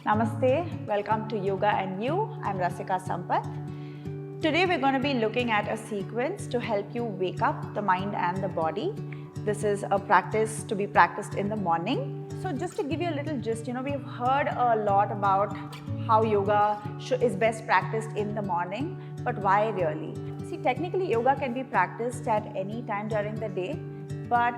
Namaste, welcome to Yoga and You. I'm Rasika Sampath. Today we're going to be looking at a sequence to help you wake up the mind and the body. This is a practice to be practiced in the morning. So just to give you a little gist, we've heard a lot about how yoga is best practiced in the morning, but why really? See, technically yoga can be practiced at any time during the day, but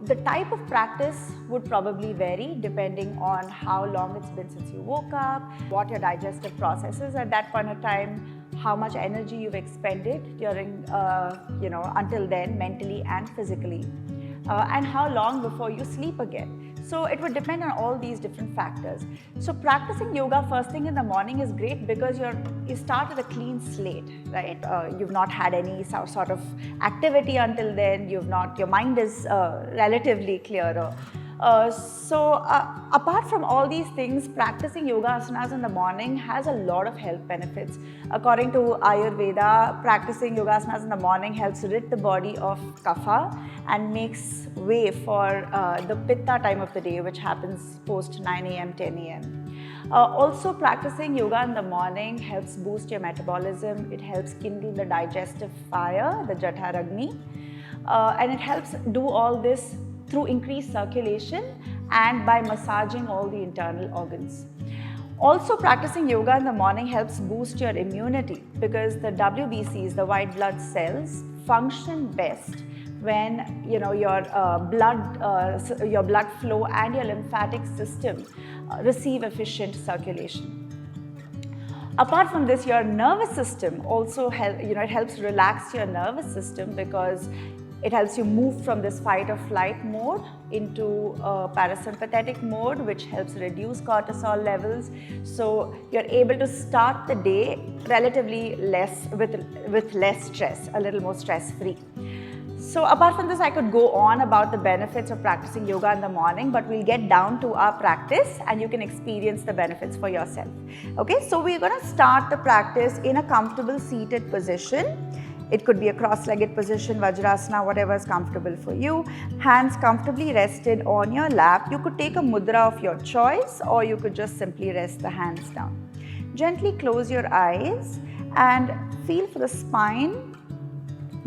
the type of practice would probably vary depending on how long it's been since you woke up, what your digestive process is at that point of time, how much energy you've expended during, until then, mentally and physically, and how long before you sleep again. So it would depend on all these different factors. So practicing yoga first thing in the morning is great because you start with a clean slate, right? You've not had any sort of activity until then. Your mind is relatively clearer. Apart from all these things, practicing yoga asanas in the morning has a lot of health benefits. According to Ayurveda, practicing yoga asanas in the morning helps rid the body of kapha and makes way for the pitta time of the day, which happens post 9 a.m., 10 a.m. Also, practicing yoga in the morning helps boost your metabolism. It helps kindle the digestive fire, the Jataragni, and it helps do all this through increased circulation and by massaging all the internal organs. Also, practicing yoga in the morning helps boost your immunity because the WBCs, the white blood cells, function best when your blood flow and your lymphatic system receive efficient circulation. Apart from this, your nervous system also it helps relax your nervous system because it helps you move from this fight or flight mode into parasympathetic mode, which helps reduce cortisol levels. So you're able to start the day relatively with less stress, a little more stress-free. So apart from this, I could go on about the benefits of practicing yoga in the morning, but we'll get down to our practice and you can experience the benefits for yourself. Okay, so we're going to start the practice in a comfortable seated position. It could be a cross-legged position, Vajrasana, whatever is comfortable for you. Hands comfortably rested on your lap. You could take a mudra of your choice or you could just simply rest the hands down. Gently close your eyes and feel for the spine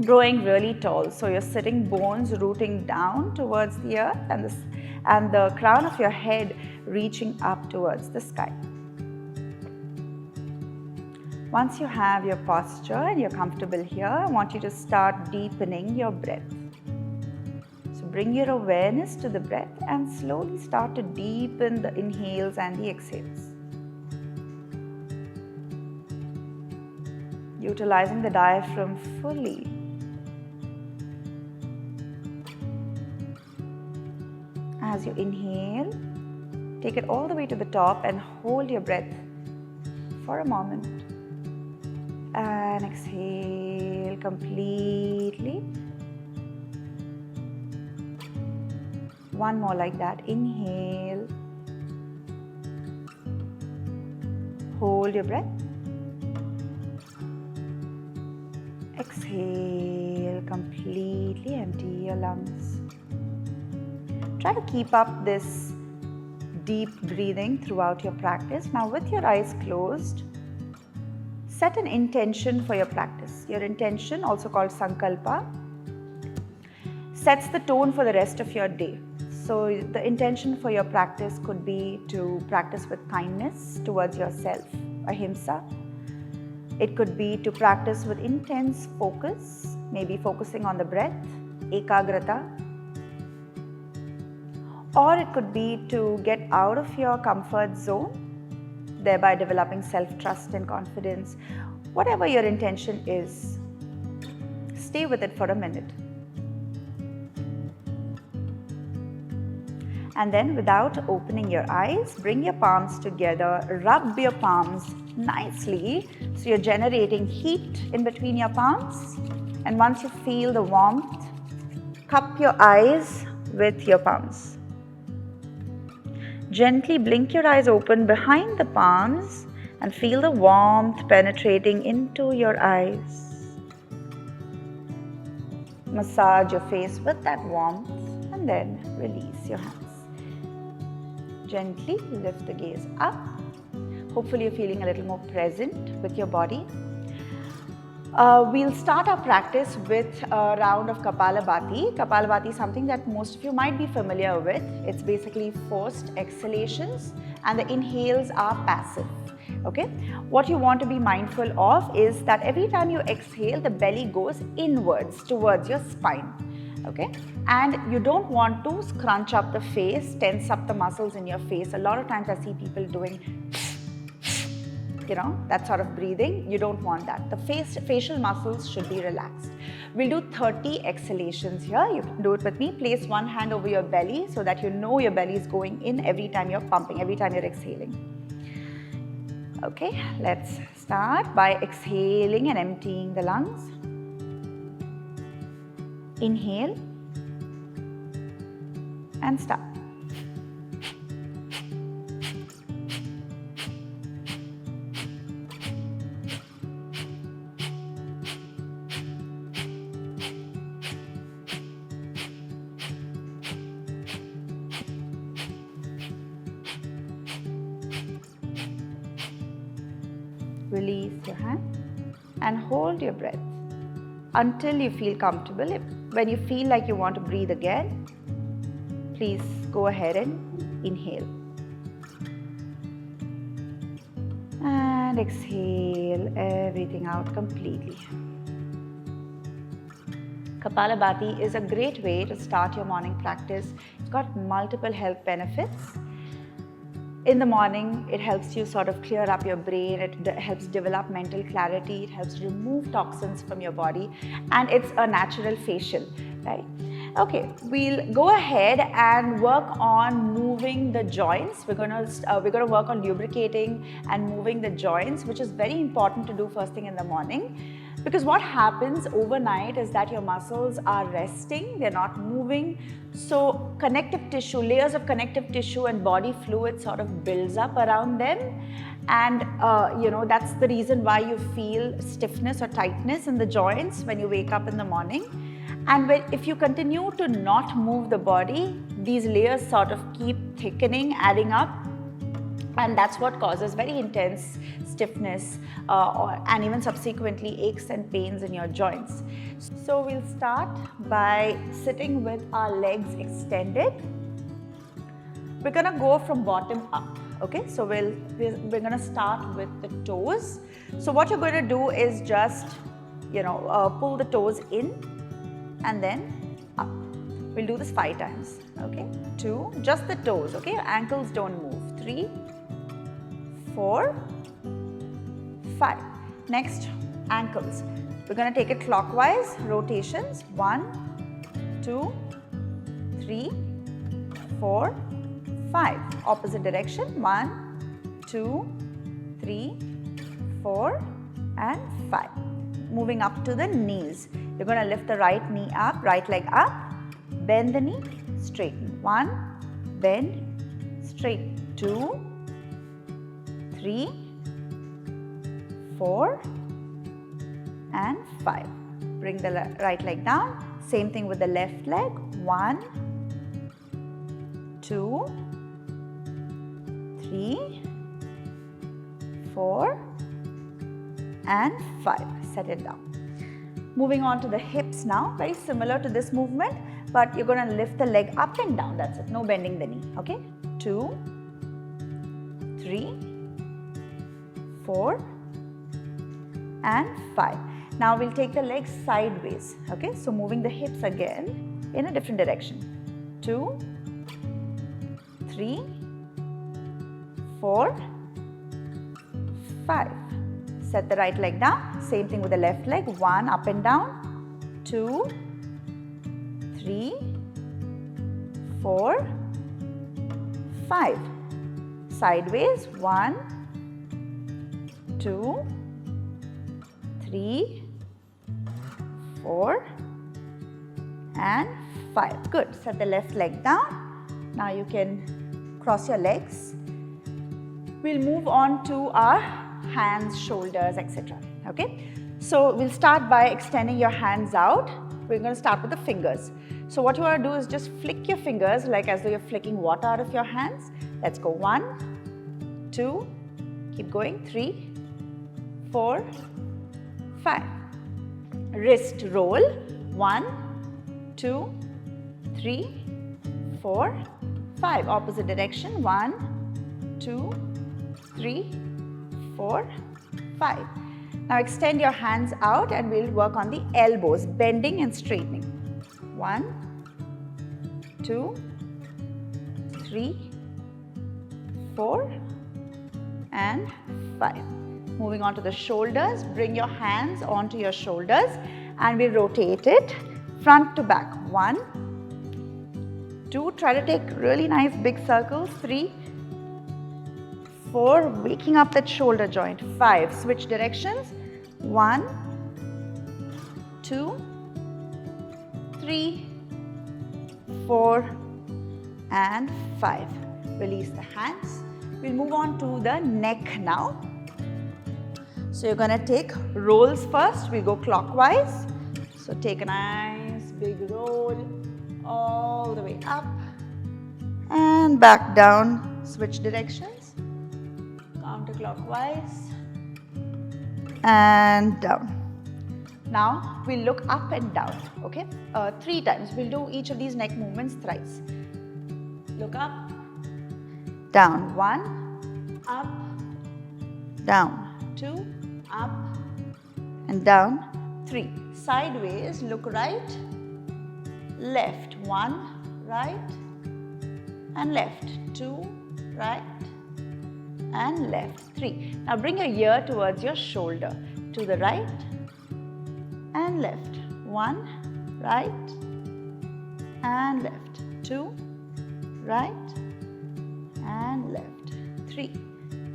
growing really tall. So your sitting bones rooting down towards the earth and the crown of your head reaching up towards the sky. Once you have your posture and you're comfortable here, I want you to start deepening your breath. So bring your awareness to the breath and slowly start to deepen the inhales and the exhales. Utilizing the diaphragm fully. As you inhale, take it all the way to the top and hold your breath for a moment. And exhale completely. One more like that. Inhale. Hold your breath. Exhale. Completely empty your lungs. Try to keep up this deep breathing throughout your practice. Now, with your eyes closed, set an intention for your practice. Your intention, also called sankalpa, sets the tone for the rest of your day. So the intention for your practice could be to practice with kindness towards yourself, ahimsa. It could be to practice with intense focus, maybe focusing on the breath, ekagrata. Or it could be to get out of your comfort zone, thereby developing self-trust and confidence. Whatever your intention is, stay with it for a minute. And then without opening your eyes, bring your palms together, rub your palms nicely so you're generating heat in between your palms. And once you feel the warmth, cup your eyes with your palms. Gently blink your eyes open behind the palms and feel the warmth penetrating into your eyes. Massage your face with that warmth and then release your hands. Gently lift the gaze up Hopefully you're feeling a little more present with your body. We'll start our practice with a round of Kapalabhati. Kapalabhati is something that most of you might be familiar with. It's basically forced exhalations and the inhales are passive. Okay? What you want to be mindful of is that every time you exhale, the belly goes inwards towards your spine. Okay? And you don't want to scrunch up the face, tense up the muscles in your face. A lot of times I see people doing that sort of breathing. You don't want that. The facial muscles should be relaxed. We'll do 30 exhalations here. You can do it with me. Place one hand over your belly so that you know your belly is going in every time you're pumping, every time you're exhaling. Okay, let's start by exhaling and emptying the lungs. Inhale and start. Release your hand and hold your breath until you feel comfortable. When you feel like you want to breathe again, please go ahead and inhale. And exhale everything out completely. Kapalabhati is a great way to start your morning practice. It's got multiple health benefits. In the morning, it helps you sort of clear up your brain, it helps develop mental clarity, it helps remove toxins from your body, and it's a natural facial, right? Okay, we'll go ahead and work on moving the joints. We're gonna work on lubricating and moving the joints, which is very important to do first thing in the morning. Because what happens overnight is that your muscles are resting, they're not moving. So connective tissue, layers of connective tissue and body fluid sort of builds up around them. And that's the reason why you feel stiffness or tightness in the joints when you wake up in the morning. And if you continue to not move the body, these layers sort of keep thickening, adding up. And that's what causes very intense stiffness and even subsequently aches and pains in your joints. So we'll start by sitting with our legs extended. We're going to go from bottom up. Okay, so we're going to start with the toes. So what you're going to do is just pull the toes in and then up. We'll do this 5 times. Okay, 2, just the toes. Okay, your ankles don't move. 3, 4, 5. Next, ankles. We're going to take it clockwise, rotations. 1, 2, 3, 4, 5. Opposite direction. 1, 2, 3, 4, and 5. Moving up to the knees. You're going to lift the right knee up, right leg up. Bend the knee, straighten. 1, bend, straighten. 2, 3, 4, and 5. Bring the right leg down. Same thing with the left leg. 1, 2, 3, 4, and 5. Set it down. Moving on to the hips now. Very similar to this movement, but you're going to lift the leg up and down. That's it. No bending the knee. Okay? 2, 3, 4, and 5. Now we'll take the legs sideways. Okay, so moving the hips again in a different direction. 2, 3, 4, 5. Set the right leg down. Same thing with the left leg. 1, up and down. 2, 3, 4, 5. Sideways. 1, 2, 3, 4, and 5. Good. Set the left leg down. Now you can cross your legs. We'll move on to our hands, shoulders, etc. Okay. So we'll start by extending your hands out. We're going to start with the fingers. So what you want to do is just flick your fingers like as though you're flicking water out of your hands. Let's go. 1, 2, Keep going. 3, 4, 5. Wrist roll. 1, 2, 3, 4, 5. Opposite direction. 1, 2, 3, 4, 5. Now extend your hands out and we'll work on the elbows, bending and straightening. 1, 2, 3, 4, and 5. Moving on to the shoulders, bring your hands onto your shoulders and we'll rotate it front to back. 1, 2, try to take really nice big circles. 3, 4, waking up that shoulder joint. 5, switch directions. 1, 2, 3, 4, and 5. Release the hands. We'll move on to the neck now. So you're going to take rolls first. We'll go clockwise. So take a nice big roll all the way up and back down. Switch directions. Counterclockwise and down. Now we'll look up and down. Okay, 3 times. We'll do each of these neck movements thrice. Look up, down. 1, up, down. 2, up and down. 3. Sideways, look right, left. 1, right and left. 2, right and left. 3. Now bring your ear towards your shoulder. To the right and left. 1, right and left. 2, right and left. 3.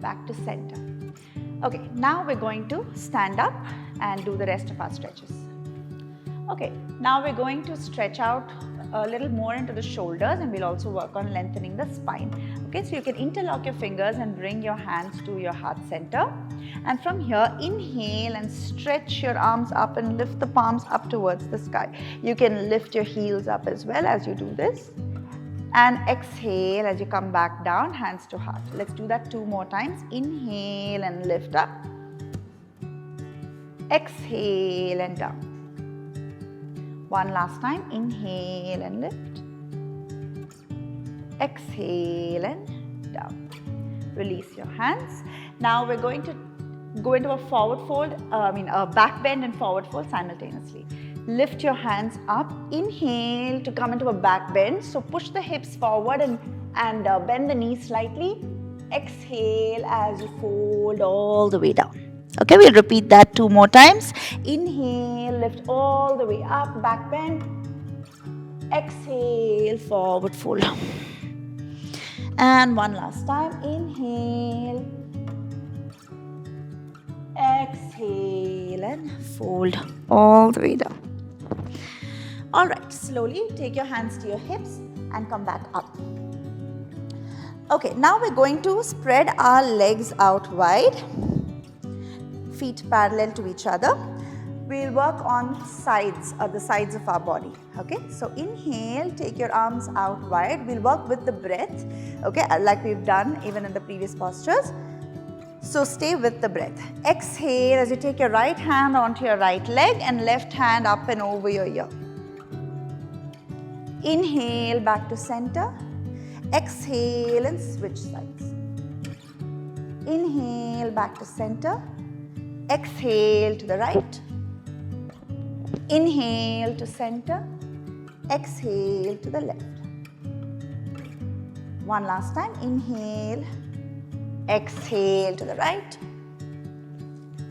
Back to center. Okay, now we're going to stand up and do the rest of our stretches. Okay, now we're going to stretch out a little more into the shoulders and we'll also work on lengthening the spine. Okay, so you can interlock your fingers and bring your hands to your heart center. And from here, inhale and stretch your arms up and lift the palms up towards the sky. You can lift your heels up as well as you do this. And exhale as you come back down, hands to heart. Let's do that 2 more times. Inhale and lift up. Exhale and down. 1 last time. Inhale and lift. Exhale and down. Release your hands. Now we're going to go into a forward fold, a back bend and forward fold simultaneously. Lift your hands up. Inhale to come into a back bend. So push the hips forward and bend the knees slightly. Exhale as you fold all the way down. Okay, we'll repeat that 2 more times. Inhale, lift all the way up, back bend. Exhale, forward fold. And 1 last time. Inhale. Exhale and fold all the way down. Alright, slowly take your hands to your hips and come back up. Okay, now we're going to spread our legs out wide. Feet parallel to each other. We'll work on the sides of our body. Okay, so inhale, take your arms out wide. We'll work with the breath, okay, like we've done even in the previous postures. So stay with the breath. Exhale as you take your right hand onto your right leg and left hand up and over your ear. Inhale, back to center. Exhale and switch sides. Inhale, back to center. Exhale to the right. Inhale to center. Exhale to the left. 1 last time. Inhale. Exhale to the right.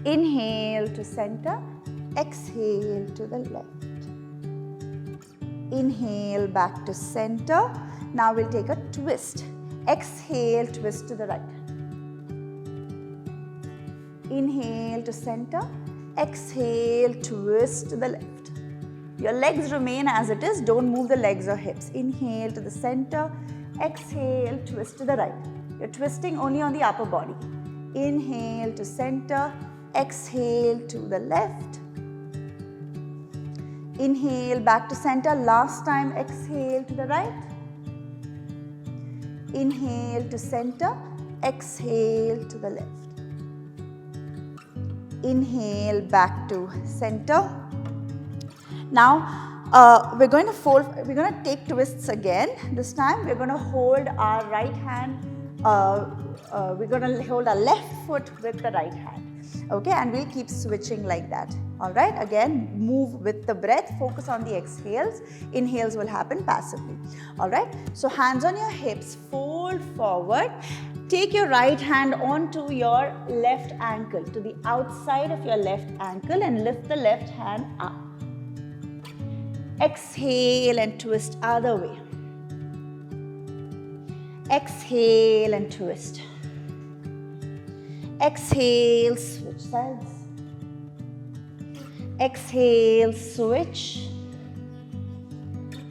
Inhale to center. Exhale to the left. Inhale back to center. Now we'll take a twist. Exhale, twist to the right. Inhale to center. Exhale, twist to the left. Your legs remain as it is. Don't move the legs or hips. Inhale to the center. Exhale, twist to the right. You're twisting only on the upper body. Inhale to center. Exhale to the left. Inhale back to center. Last time, exhale to the right. Inhale to center. Exhale to the left. Inhale, back to center. Now, we're going to take twists again. This time, we're going to hold our right hand, we're going to hold our left foot with the right hand. Okay, and we'll keep switching like that. All right, again, move with the breath, focus on the exhales. Inhales will happen passively. All right, so hands on your hips, fold forward. Take your right hand onto your left ankle, to the outside of your left ankle, and lift the left hand up. Exhale and twist other way. Exhale and twist. Exhale, switch sides. Exhale, switch.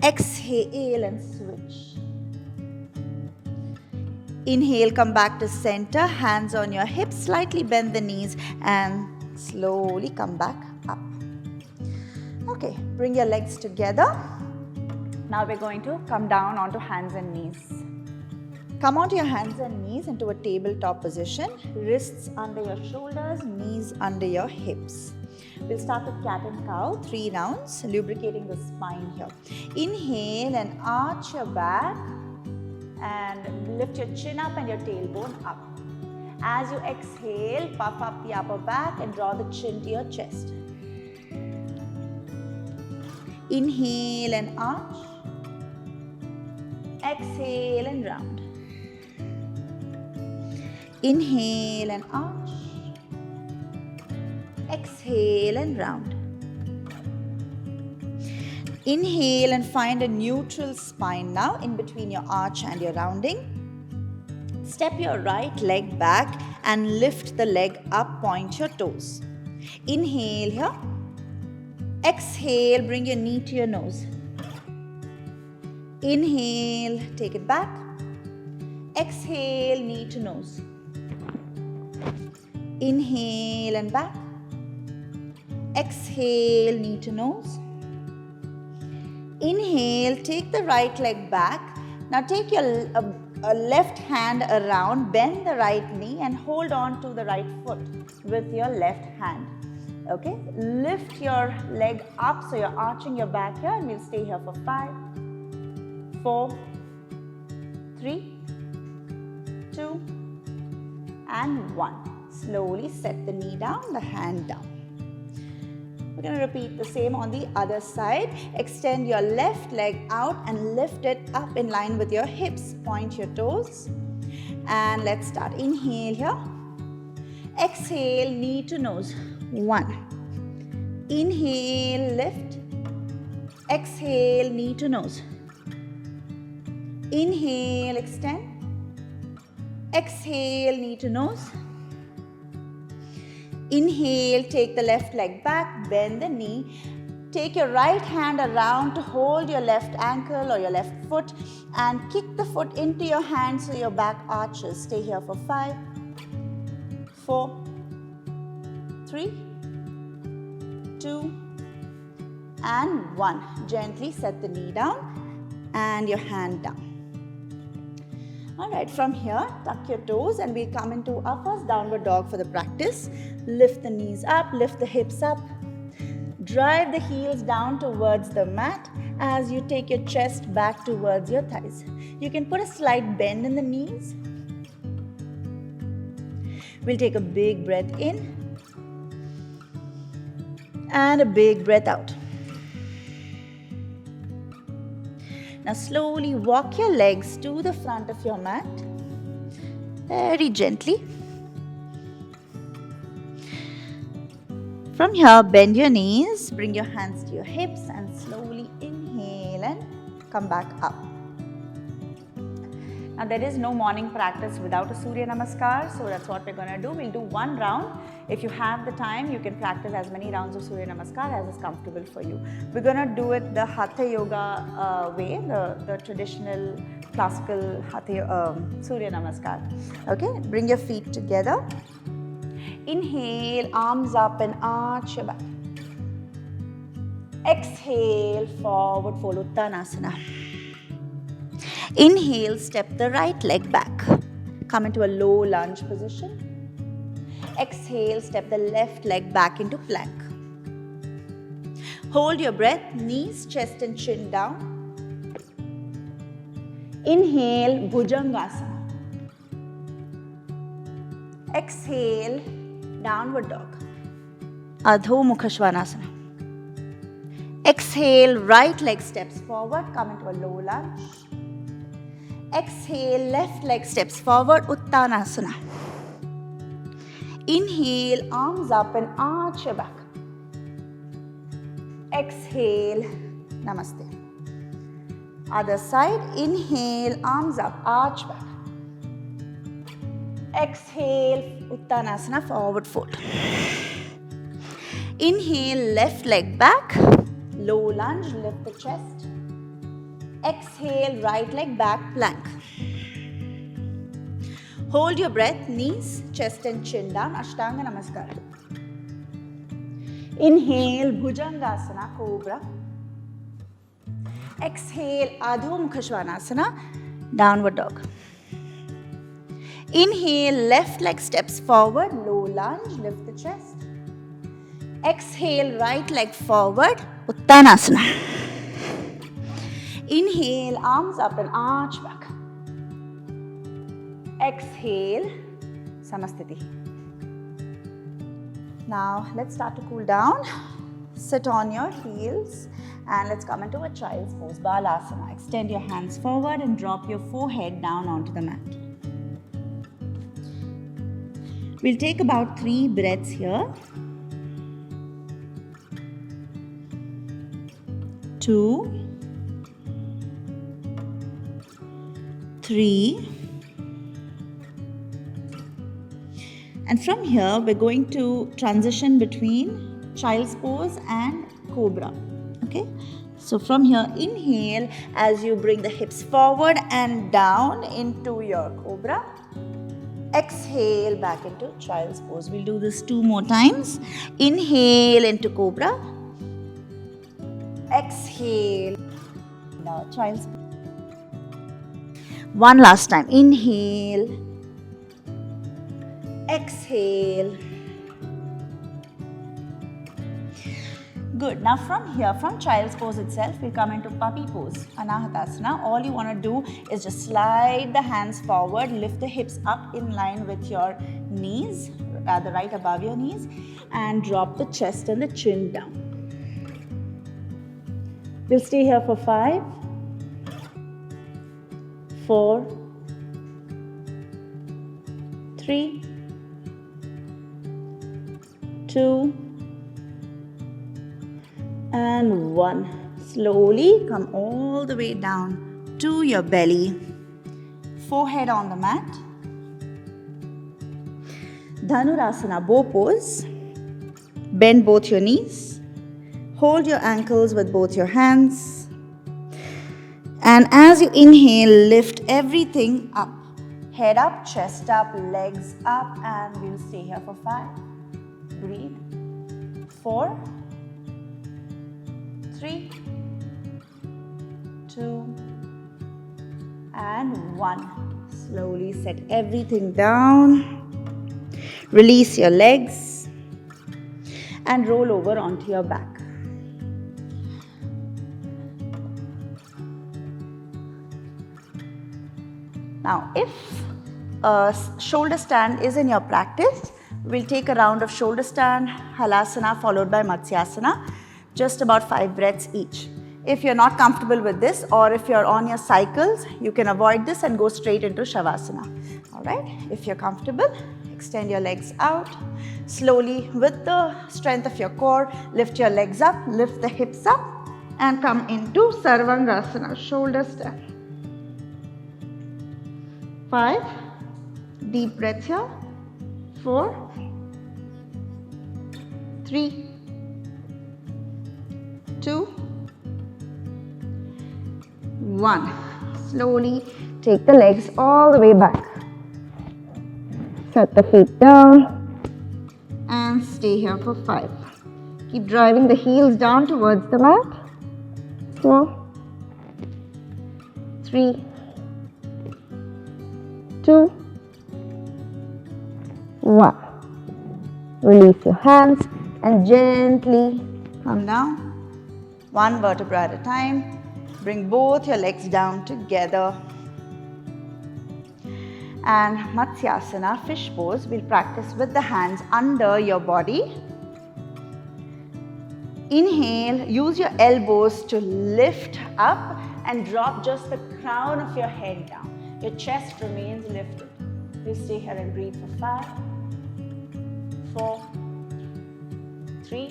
Exhale and switch. Inhale, come back to center, hands on your hips, slightly bend the knees and slowly come back up. Okay, bring your legs together. Now we're going to come down onto hands and knees. Come onto your hands and knees into a tabletop position, wrists under your shoulders, knees under your hips. We'll start with cat and cow, 3 rounds, lubricating the spine here. Inhale and arch your back and lift your chin up and your tailbone up. As you exhale, puff up the upper back and draw the chin to your chest. Inhale and arch. Exhale and round. Inhale and arch. Exhale and round. Inhale and find a neutral spine now in between your arch and your rounding. Step your right leg back and lift the leg up, point your toes. Inhale here. Exhale, bring your knee to your nose. Inhale, take it back. Exhale, knee to nose. Inhale and back. Exhale, knee to nose. Inhale, take the right leg back. Now take your left hand around, bend the right knee and hold on to the right foot with your left hand. Okay, lift your leg up so you're arching your back here, and we'll stay here for 5, 4, 3, 2, and 1. Slowly set the knee down, the hand down. We're going to repeat the same on the other side. Extend your left leg out and lift it up in line with your hips. Point your toes. And let's start. Inhale here. Exhale, knee to nose. 1. Inhale, lift. Exhale, knee to nose. Inhale, extend. Exhale, knee to nose. Inhale, take the left leg back, bend the knee. Take your right hand around to hold your left ankle or your left foot and kick the foot into your hand so your back arches. Stay here for 5, 4, 3, 2, and 1. Gently set the knee down and your hand down. Alright, from here, tuck your toes and we'll come into our first downward dog for the practice. Lift the knees up, lift the hips up. Drive the heels down towards the mat as you take your chest back towards your thighs. You can put a slight bend in the knees. We'll take a big breath in and a big breath out. Now slowly walk your legs to the front of your mat, very gently. From here, bend your knees, bring your hands to your hips and slowly inhale and come back up. Now there is no morning practice without a Surya Namaskar, so that's what we're going to do. We'll do 1 round. If you have the time, you can practice as many rounds of Surya Namaskar as is comfortable for you. We're going to do it the Hatha Yoga way, the traditional classical Surya Namaskar. Okay, bring your feet together. Inhale, arms up and arch your back. Exhale, forward fold Dhanurasana. Inhale, step the right leg back. Come into a low lunge position. Exhale, step the left leg back into plank. Hold your breath, knees, chest and chin down. Inhale, Bhujangasana. Exhale, downward dog. Adho Mukha Svanasana. Exhale, right leg steps forward, come into a low lunge. Exhale, left leg steps forward, Uttanasana. Inhale, arms up and arch your back. Exhale, Namaste. Other side, inhale, arms up, arch back. Exhale, Uttanasana, forward fold. Inhale, left leg back, low lunge, lift the chest. Exhale, right leg back, plank. Hold your breath, knees, chest and chin down, Ashtanga Namaskar. Inhale, Bhujangasana, Cobra. Exhale, Adho Mukha Svanasana, downward dog. Inhale, left leg steps forward, low lunge, lift the chest. Exhale, right leg forward, Uttanasana. Inhale, arms up and arch back. Exhale, Samasthiti. Now, let's start to cool down. Sit on your heels and let's come into a child's pose, Balasana. Extend your hands forward and drop your forehead down onto the mat. We'll take about 3 breaths here. 2, 3, and from here we're going to transition between child's pose and cobra. Okay, so from here, inhale as you bring the hips forward and down into your cobra. Exhale back into child's pose. We'll do this 2 more times. Inhale into cobra. Exhale. Now child's pose. One last time. Inhale. Exhale. Good. Now from here, from child's pose itself, we'll come into puppy pose, Anahatasana. All you want to do is just slide the hands forward, lift the hips up in line with your knees, rather right above your knees, and drop the chest and the chin down. We'll stay here for 5, 4, 3, 2, and 1. Slowly come all the way down to your belly, forehead on the mat. Dhanurasana, bow pose. Bend both your knees. Hold your ankles with both your hands. And as you inhale, lift everything up. Head up, chest up, legs up, and we'll stay here for 5. Breathe. 4, 3, 2, and 1. Slowly set everything down. Release your legs and roll over onto your back. Now, if a shoulder stand is in your practice, we'll take a round of shoulder stand, Halasana followed by Matsyasana. Just about 5 breaths each. If you're not comfortable with this, or if you're on your cycles, you can avoid this and go straight into Shavasana. Alright, if you're comfortable, extend your legs out. Slowly, with the strength of your core, lift your legs up, lift the hips up, and come into Sarvangasana, shoulder stand. 5, deep breaths here. 4, 3, 2, 1. Slowly take the legs all the way back. Set the feet down and stay here for 5. Keep driving the heels down towards the mat. 4, 3, 2, 1. Release your hands and gently Come down. One vertebra at a time. Bring both your legs down together. And Matsyasana, fish pose, we'll practice with the hands under your body. Inhale, use your elbows to lift up and drop just the crown of your head down. Your chest remains lifted. You stay here and breathe for 5, 4, 3,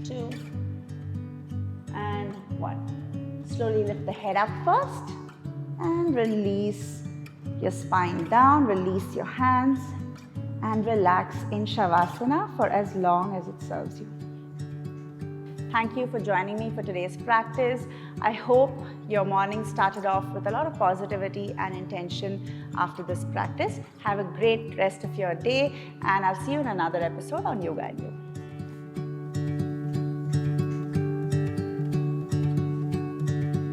2, and 1. Slowly lift the head up first and release your spine down. Release your hands and relax in Shavasana for as long as it serves you. Thank you for joining me for today's practice. I hope your morning started off with a lot of positivity and intention after this practice. Have a great rest of your day, and I'll see you in another episode on Yoga and You.